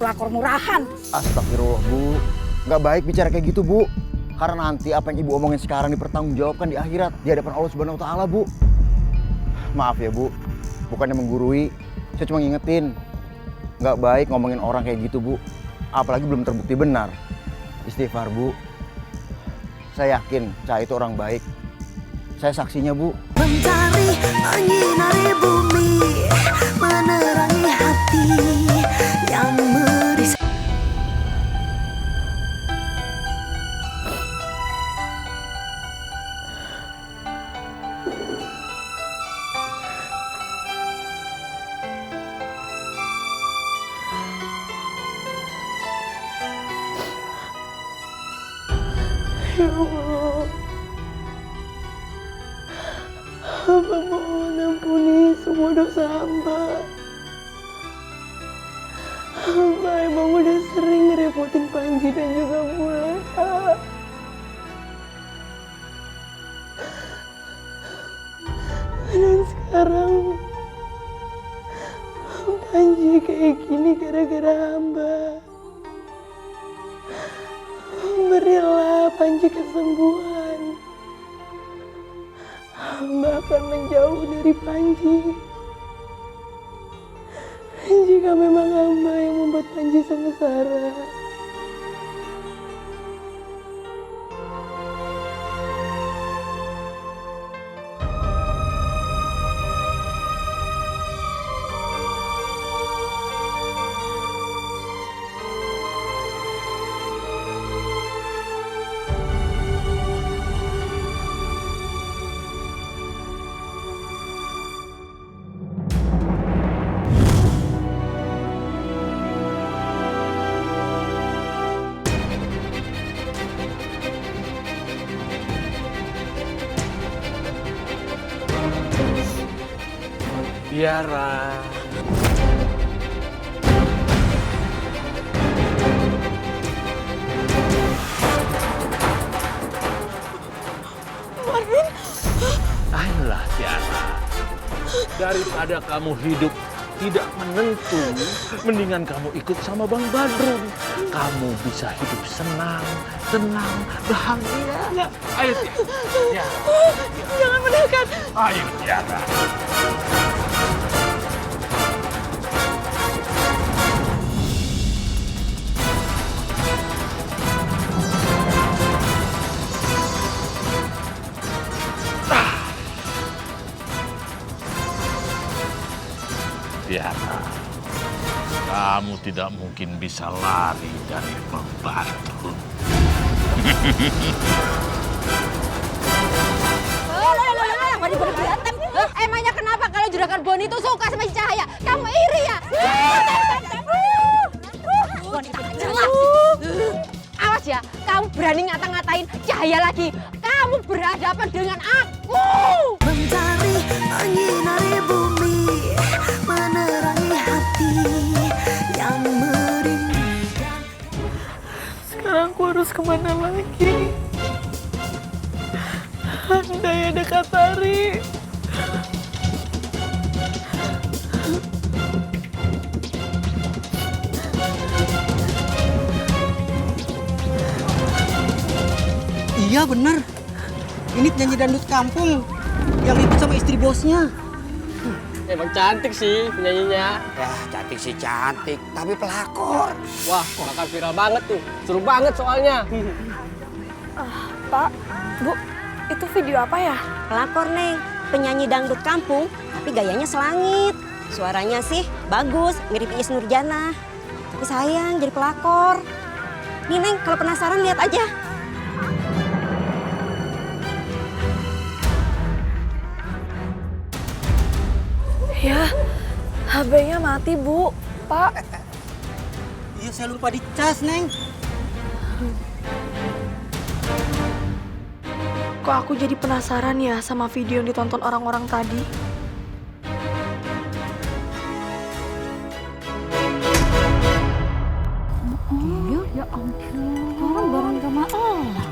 pelakor murahan. Astagfirullah, Bu. Nggak baik bicara kayak gitu, Bu. Karena nanti apa yang Ibu omongin sekarang dipertanggungjawabkan di akhirat, di hadapan Allah Subhanahu wa taala, Bu. Maaf ya, Bu. Bukannya menggurui, saya cuma ngingetin. Nggak baik ngomongin orang kayak gitu, Bu. Apalagi belum terbukti benar. Istighfar, Bu. Saya yakin Cah itu orang baik. Saya saksinya, Bu. Mencari menyinari bumi, menerangi hati yang merisau. Ya Allah, hamba mohon ampuni semua dosa hamba. Hamba emang udah sering ngerepotin Panji dan juga Muleha. Dan sekarang Panji kayak gini gara-gara hamba. Berilah Panji kesembuhan. Hamba akan menjauh dari Panji. Jika memang hamba yang membuat Panji sengsara. Tiara. Marvin? Ayolah Tiara. Daripada kamu hidup tidak menentu, mendingan kamu ikut sama Bang Badrun. Kamu bisa hidup senang, tenang, bahagia. Ayo Tiara. Jangan mendekat. Ayo Tiara. Tiara, kamu tidak mungkin bisa lari dari Bang Badrun. Emangnya kenapa kalau juragan Boni itu suka sama si Cahaya? Kamu iri ya? Jelas. Awas ya, kamu berani ngata-ngatain Cahaya lagi. Kamu berhadapan dengan aku. Mencari menyinari bumi, menerangi hati yang merindukan. Sekarang aku harus kemana lagi? Andai ada Katari. Iya bener, ini penyanyi dangdut kampung yang ribut sama istri bosnya. Emang cantik sih penyanyinya. Ya cantik sih cantik, tapi pelakor. Wah, bakal viral banget tuh. Seru banget soalnya. Pak, Bu, itu video apa ya? Pelakor, Neng. Penyanyi dangdut kampung, tapi gayanya selangit. Suaranya sih bagus, mirip Iis Nurjana. Tapi sayang jadi pelakor. Nih, Neng, kalau penasaran lihat aja. Ya, HB-nya mati, Bu. Pak. Iya saya lupa dicas, Neng. Kok aku jadi penasaran ya sama video yang ditonton orang-orang tadi? Iya, ya ampun. Orang barang sama Allah.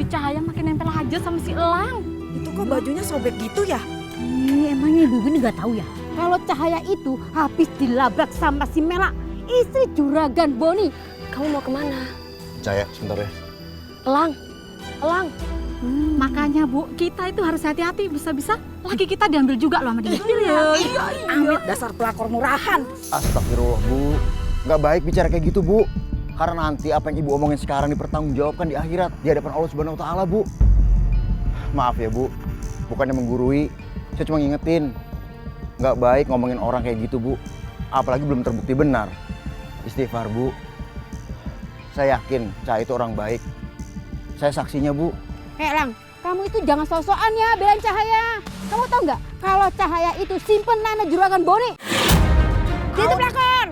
Cahaya makin nempel aja sama si Elang. Itu kok bajunya sobek gitu ya? Emangnya ibu ini nggak tahu ya? Kalau Cahaya itu habis dilabrak sama si Mela, istri juragan Boni. Kamu mau kemana? Cahaya, sebentar ya. Elang. Makanya Bu, kita itu harus hati-hati. Bisa-bisa laki kita diambil juga loh sama dia. Iya. Amit dasar pelakor murahan. Astagfirullah, Bu. Nggak baik bicara kayak gitu, Bu. Karena nanti apa yang Ibu omongin sekarang dipertanggungjawabkan di akhirat, di hadapan Allah Subhanahu wa taala, Bu. Maaf ya, Bu. Bukannya menggurui, saya cuma ngingetin. Nggak baik ngomongin orang kayak gitu, Bu. Apalagi belum terbukti benar. Istighfar, Bu. Saya yakin Cahaya itu orang baik. Saya saksinya, Bu. Lang, kamu itu jangan sok-sokan ya belain Cahaya. Kamu tahu nggak kalau Cahaya itu simpenan juragan Boni? Dia itu pelakor.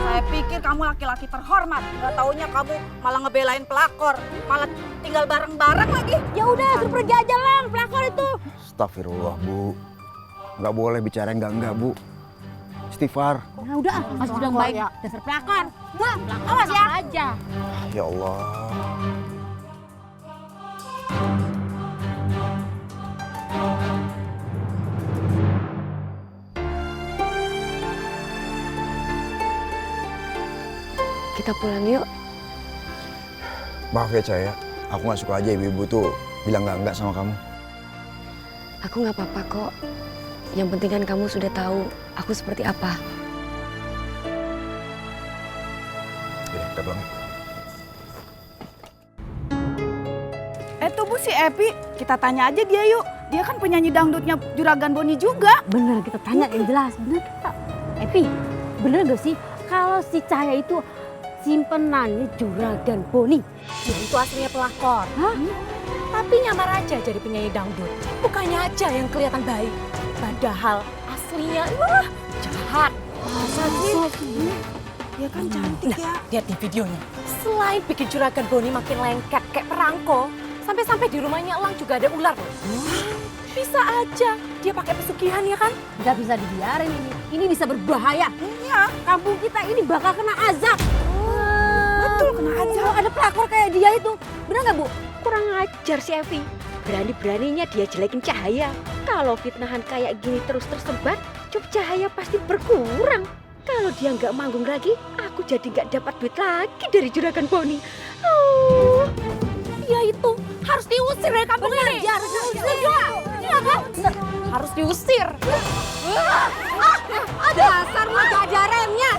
Saya pikir kamu laki-laki terhormat. Gak taunya kamu malah ngebelain pelakor. Malah tinggal bareng-bareng lagi. Ya udah, suruh pergi aja Lang, pelakor itu. Astagfirullah, Bu. Nggak boleh bicara yang enggak, Bu. Istighfar. Nah udah, masih bilang baik. Dasar pelakor. Wah, awas ya. Aja. Ya Allah. Kita pulang yuk. Maaf ya Cahaya, aku nggak suka aja ibu-ibu tuh bilang nggak sama kamu. Aku nggak apa-apa kok. Yang penting kan kamu sudah tahu aku seperti apa. Ya, kita pulang. Tuh Bu, si Epi, kita tanya aja dia yuk. Dia kan penyanyi dangdutnya Juragan Boni juga. Bener, kita tanya yang jelas. Bener kita. Epi, bener gak sih kalau si Cahaya itu simpenannya Juragan Boni? Dia itu aslinya pelakor. Hah? Tapi nyamar aja jadi penyanyi dangdut. Bukannya aja yang kelihatan baik. Padahal aslinya jahat. Masa sih? Dia kan cantik ya. Lihat di videonya. Selain bikin Juragan Boni makin lengket kayak perangko, sampai-sampai di rumahnya Elang juga ada ular. Bisa aja dia pakai pesugihan ya kan? Gak bisa dibiarin ini. Ini bisa berbahaya. Iya, kampung kita ini bakal kena azab. Betul, kena azab. Ada pelakor kayak dia itu. Bener gak Bu? Kurang ajar si Evi. Berani-beraninya dia jelekin Cahaya. Kalau fitnahan kayak gini terus tersebar, job Cahaya pasti berkurang. Kalau dia nggak manggung lagi, aku jadi nggak dapat duit lagi dari Juragan Boni. Oh. Dia itu harus diusir dari kampung ini. Dia harus diusir. Iya kan? Harus diusir. Dasar lu gak ada remnya.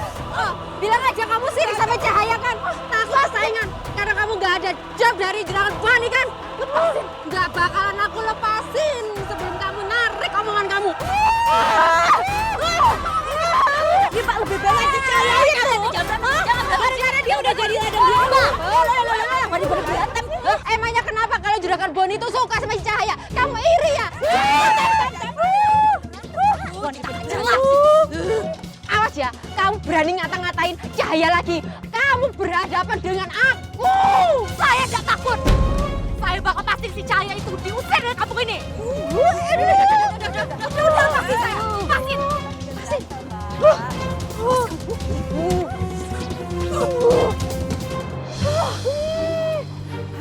Bilang aja kamu sirik sama Cahaya kan. Takut saingan. Karena kamu gak ada job dari Juragan Boni kan. Lepasin. Gak bakalan aku lepasin sebelum kamu narik omongan kamu. Dia Pak lebih baik aja Cahaya itu. Gara-gara dia udah jadi ladang domba. Mau berantem. Emangnya kenapa kalau Juragan Boni itu suka sama si Cahaya? Kamu iri ya? Jelas. Awas ya, kamu berani ngata-ngatain Cahaya lagi. Kamu berhadapan dengan aku. Saya nggak takut. Saya bakal pastiin si Cahaya itu diusir dari kampung ini. Udah, pastiin saya. Pastiin.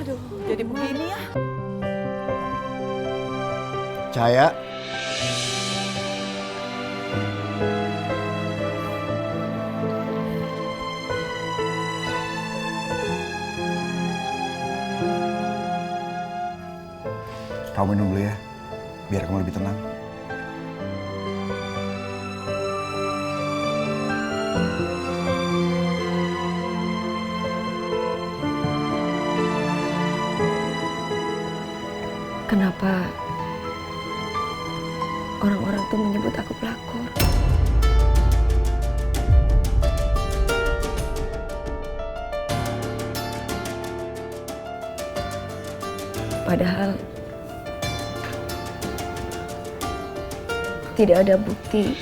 Aduh, jadi begini ya. Cahaya. Kamu minum dulu ya, biar kamu lebih tenang. Kenapa orang-orang tuh menyebut aku pelakor? Padahal tidak ada bukti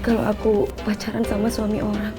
kalau aku pacaran sama suami orang.